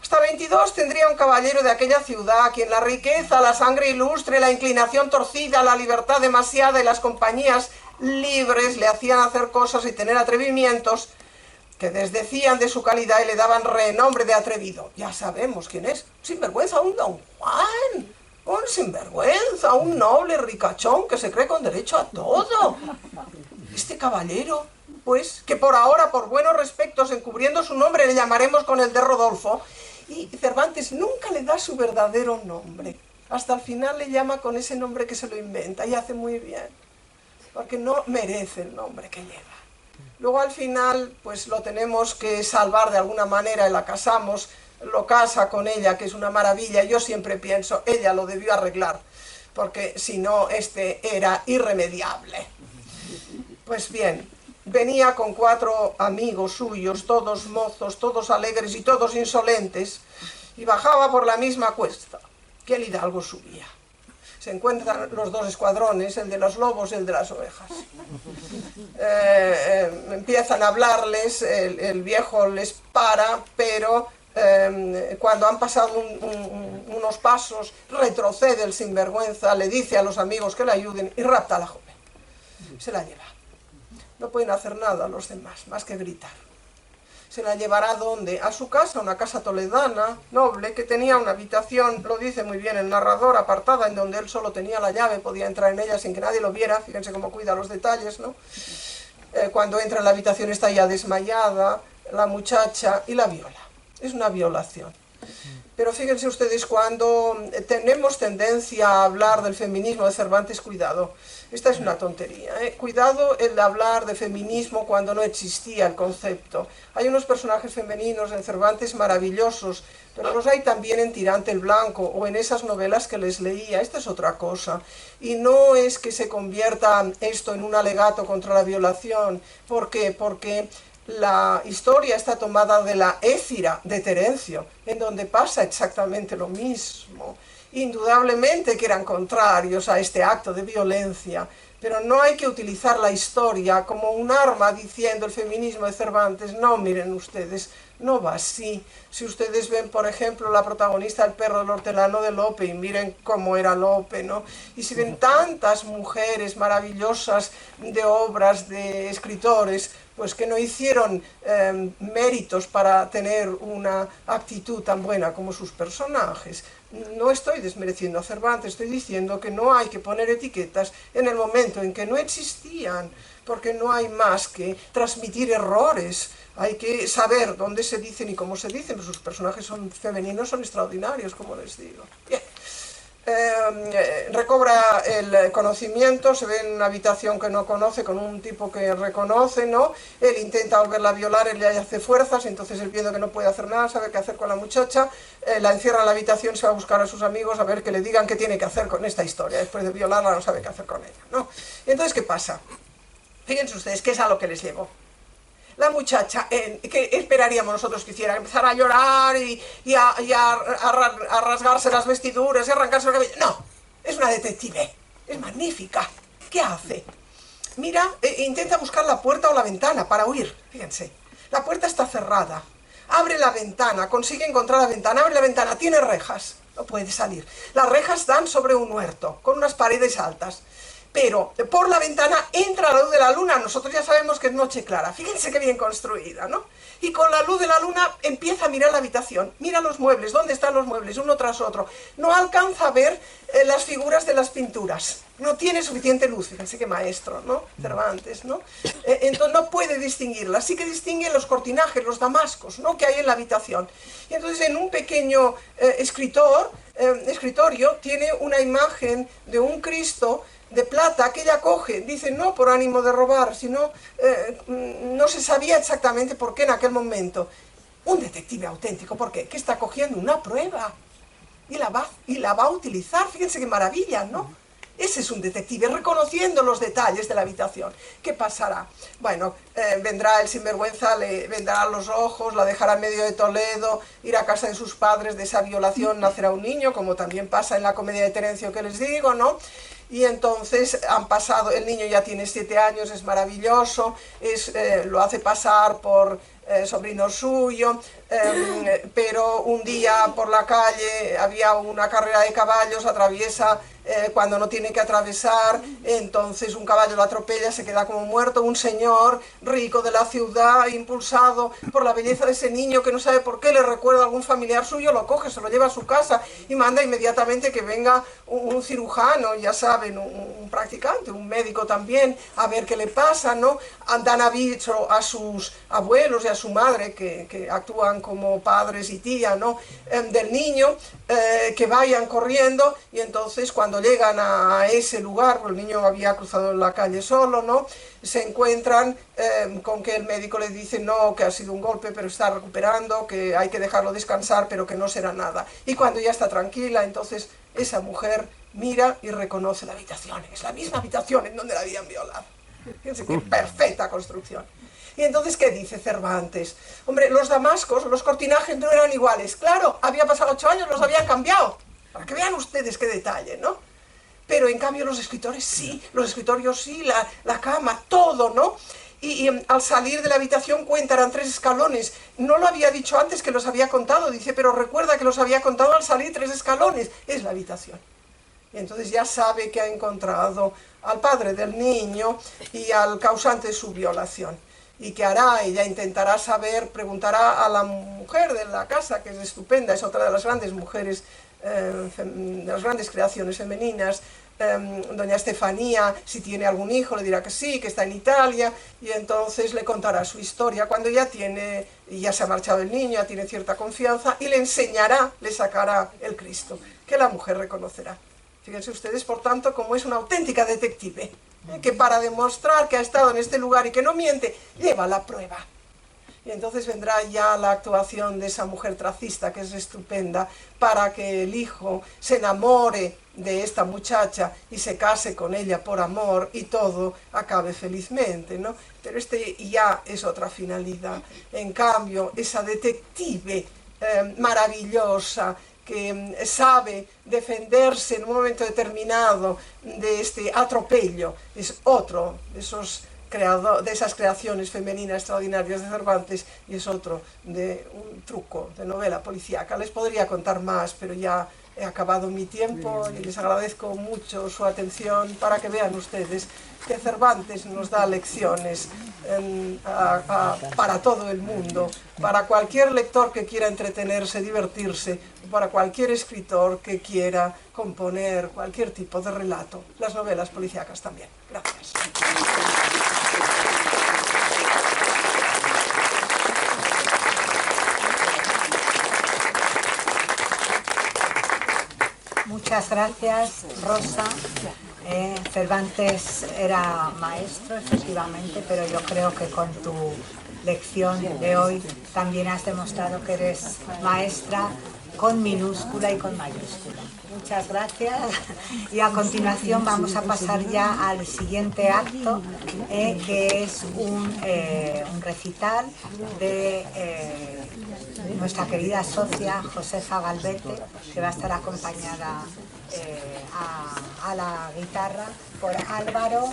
Hasta 22 tendría un caballero de aquella ciudad a quien la riqueza, la sangre ilustre, la inclinación torcida, la libertad demasiada y las compañías libres le hacían hacer cosas y tener atrevimientos que desdecían de su calidad y le daban renombre de atrevido. Ya sabemos quién es. Sinvergüenza, un don Juan. Un sinvergüenza, un noble ricachón que se cree con derecho a todo. Este caballero, pues, que por ahora, por buenos respectos, encubriendo su nombre, le llamaremos con el de Rodolfo, y Cervantes nunca le da su verdadero nombre. Hasta el final le llama con ese nombre que se lo inventa, y hace muy bien, porque no merece el nombre que lleva. Luego al final, pues lo tenemos que salvar de alguna manera, y la casamos, lo casa con ella, que es una maravilla. Yo siempre pienso, ella lo debió arreglar, porque si no, era irremediable. Pues bien, venía con 4 amigos suyos, todos mozos, todos alegres y todos insolentes, y bajaba por la misma cuesta que el hidalgo subía. Se encuentran los 2 escuadrones, el de los lobos y el de las ovejas. Empiezan a hablarles, el viejo les para, pero cuando han pasado unos pasos, retrocede el sinvergüenza, le dice a los amigos que le ayuden y rapta a la joven. Se la lleva. No pueden hacer nada los demás, más que gritar. Se la llevará, ¿dónde? A su casa, una casa toledana, noble, que tenía una habitación, lo dice muy bien el narrador, apartada, en donde él solo tenía la llave, podía entrar en ella sin que nadie lo viera. Fíjense cómo cuida los detalles, ¿no? Cuando entra en la habitación está ya desmayada, la muchacha, y la viola. Es una violación. Pero fíjense ustedes, cuando tenemos tendencia a hablar del feminismo de Cervantes, cuidado, esta es una tontería, cuidado el de hablar de feminismo cuando no existía el concepto. Hay unos personajes femeninos en Cervantes maravillosos, pero los hay también en Tirante el Blanco o en esas novelas que les leía. Esta es otra cosa. Y no es que se convierta esto en un alegato contra la violación. ¿Por qué? Porque La historia está tomada de la Écira de Terencio, en donde pasa exactamente lo mismo. Indudablemente que eran contrarios a este acto de violencia, pero no hay que utilizar la historia como un arma diciendo el feminismo de Cervantes. No, miren ustedes, no va así. Si ustedes ven, por ejemplo, la protagonista del perro del hortelano de Lope, y miren cómo era Lope, ¿no? Y si ven tantas mujeres maravillosas de obras de escritores, pues que no hicieron méritos para tener una actitud tan buena como sus personajes. No estoy desmereciendo a Cervantes, estoy diciendo que no hay que poner etiquetas en el momento en que no existían, porque no hay más que transmitir errores. Hay que saber dónde se dicen y cómo se dicen, pero sus personajes son femeninos, son extraordinarios, como les digo. Bien. Recobra el conocimiento, se ve en una habitación que no conoce con un tipo que reconoce, ¿no? Él intenta volverla a violar, él le hace fuerzas, entonces él viendo que no puede hacer nada, sabe qué hacer con la muchacha, la encierra en la habitación, se va a buscar a sus amigos a ver que le digan qué tiene que hacer con esta historia. Después de violarla no sabe qué hacer con ella, ¿no? Y entonces, ¿qué pasa? Fíjense ustedes, ¿qué es a lo que les llevo? La muchacha, ¿qué esperaríamos nosotros que hiciera? Empezar a llorar y a rasgarse las vestiduras y arrancarse el cabello. No, es una detective, es magnífica. ¿Qué hace? Mira, intenta buscar la puerta o la ventana para huir. Fíjense, la puerta está cerrada. Abre la ventana, consigue encontrar la ventana, abre la ventana, tiene rejas, no puede salir. Las rejas dan sobre un huerto, con unas paredes altas. Pero por la ventana entra la luz de la luna, nosotros ya sabemos que es noche clara, fíjense qué bien construida, ¿no? Y con la luz de la luna empieza a mirar la habitación, mira los muebles, ¿dónde están los muebles? Uno tras otro, no alcanza a ver las figuras de las pinturas, no tiene suficiente luz, fíjense qué maestro, ¿no? Cervantes, ¿no? Entonces no puede distinguirlas, sí que distingue los cortinajes, los damascos, ¿no? Que hay en la habitación. Y entonces en un pequeño escritorio tiene una imagen de un Cristo de plata que ella coge, dice no por ánimo de robar, sino no se sabía exactamente por qué en aquel momento. Un detective auténtico, ¿por qué? Que está cogiendo una prueba y la va a utilizar, fíjense qué maravilla, ¿no? Ese es un detective, reconociendo los detalles de la habitación. ¿Qué pasará? Bueno, vendrá el sinvergüenza, le vendará los ojos, la dejará en medio de Toledo, irá a casa de sus padres, de esa violación nacerá un niño, como también pasa en la comedia de Terencio que les digo, ¿no? Y entonces han pasado, el niño ya tiene 7 años, es maravilloso, lo hace pasar por sobrino suyo, pero un día por la calle había una carrera de caballos, atraviesa cuando no tiene que atravesar, entonces un caballo lo atropella, se queda como muerto. Un señor rico de la ciudad, impulsado por la belleza de ese niño que no sabe por qué le recuerda a algún familiar suyo, lo coge, se lo lleva a su casa y manda inmediatamente que venga un cirujano, ya saben, un practicante, un médico también, a ver qué le pasa, ¿no? Dan aviso a sus abuelos y a su madre, que actúan como padres y tía, ¿no? Del niño, que vayan corriendo, y entonces cuando llegan a ese lugar, pues el niño había cruzado la calle solo, ¿no? Se encuentran con que el médico le dice no, que ha sido un golpe pero está recuperando, que hay que dejarlo descansar pero que no será nada. Y cuando ya está tranquila, entonces esa mujer mira y reconoce la habitación, es la misma habitación en donde la habían violado. Fíjense qué perfecta construcción. Y entonces, ¿qué dice Cervantes? Hombre, los damascos, los cortinajes no eran iguales. Claro, había pasado 8 años, los habían cambiado. Para que vean ustedes qué detalle, ¿no? Pero en cambio los escritores sí, los escritorios sí, la cama, todo, ¿no? Y al salir de la habitación cuenta, eran 3 escalones. No lo había dicho antes que los había contado, dice, pero recuerda que los había contado al salir 3 escalones. Es la habitación. Y entonces ya sabe que ha encontrado al padre del niño y al causante de su violación. ¿Y qué hará? Ella intentará saber, preguntará a la mujer de la casa, que es estupenda, es otra de las grandes mujeres, de las grandes creaciones femeninas, doña Estefanía, si tiene algún hijo, le dirá que sí, que está en Italia, y entonces le contará su historia. Cuando ya se ha marchado el niño, ya tiene cierta confianza, y le enseñará, le sacará el Cristo, que la mujer reconocerá. Fíjense ustedes, por tanto, cómo es una auténtica detective, que para demostrar que ha estado en este lugar y que no miente, lleva la prueba. Y entonces vendrá ya la actuación de esa mujer tracista, que es estupenda, para que el hijo se enamore de esta muchacha y se case con ella por amor y todo acabe felizmente, ¿no? Pero este ya es otra finalidad. En cambio, esa detective maravillosa que sabe defenderse en un momento determinado de este atropello, es otro de esas creaciones femeninas extraordinarias de Cervantes, y es otro de un truco de novela policíaca. Les podría contar más, pero ya he acabado mi tiempo y les agradezco mucho su atención para que vean ustedes que Cervantes nos da lecciones para todo el mundo, para cualquier lector que quiera entretenerse, divertirse, para cualquier escritor que quiera componer cualquier tipo de relato. Las novelas policíacas también. Gracias. Muchas gracias, Rosa. Cervantes era maestro, efectivamente, pero yo creo que con tu lección de hoy también has demostrado que eres maestra con minúscula y con mayúscula. Muchas gracias. Y a continuación vamos a pasar ya al siguiente acto, que es un recital de nuestra querida socia Josefa Galvete, que va a estar acompañada a la guitarra por Álvaro